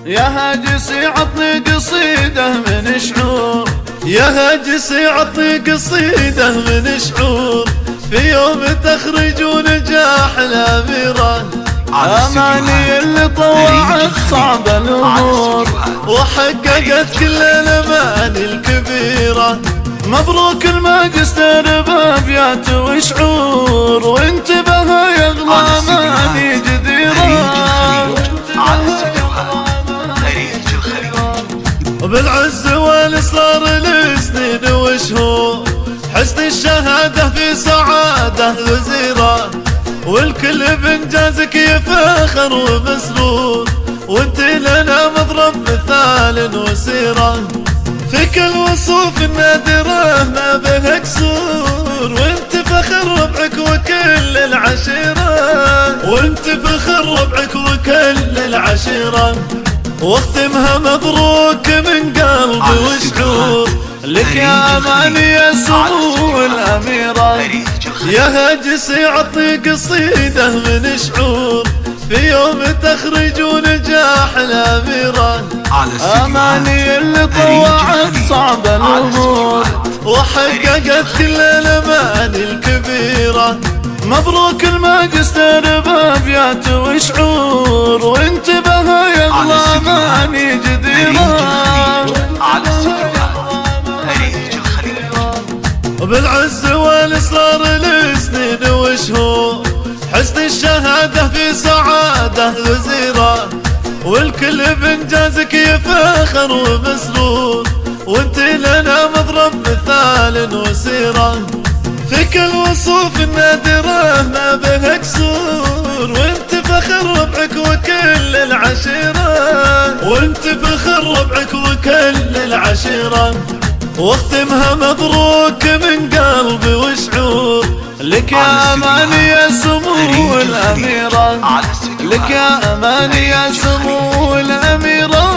يا هاجسي عطني قصيدة من شعور، يا هاجسي عطني قصيدة من شعور، في يوم تخرج ونجاح الأميرة، أماني اللي طوعت صعب الأمور وحققت كل الأماني الكبيرة. مبروك الماجستير بأبيات وشعور، وانتبه يا أغلى أماني جديرة. وبالعز والإصرار لسنين وشهور، حسن الشهادة في سعادة غزيرة، والكل بإنجازك يفخر ومسرور، وانت لنا مضرب مثال وسيرة، فيك الوصوف النادرة ما بها كسور، وانت فخر ربعك وكل العشيرة، وانت فخر ربعك وكل العشيرة. واختمها مبروك من قلبي وشعور، لك يا أماني يا سمو الأميرة. يا هاجسي عطني قصيدة من شعور، في يوم تخرج ونجاح الأميرة، أماني اللي طوعت صعب الأمور وحققت كل الأماني الكبيرة. مبروك الماجستير بأبيات وشعور، وانتبه يا أغلى أماني جديرة. وبالعز والإصرار لسنين وشهور، حسن الشهادة في سعادة غزيرة، والكل بإنجازك يفخر ومسرور، وانت لنا مضرب مثال وسيرة، فيك الوصوف النادرة ما بها كسور، وانت فخر ربعك وكل العشيرة، وانت فخر ربعك وكل العشيرة. واختمها مبروك من قلبي وشعور، لك يا أماني يا سمو الأميرة، لك يا أماني يا سمو الأميرة.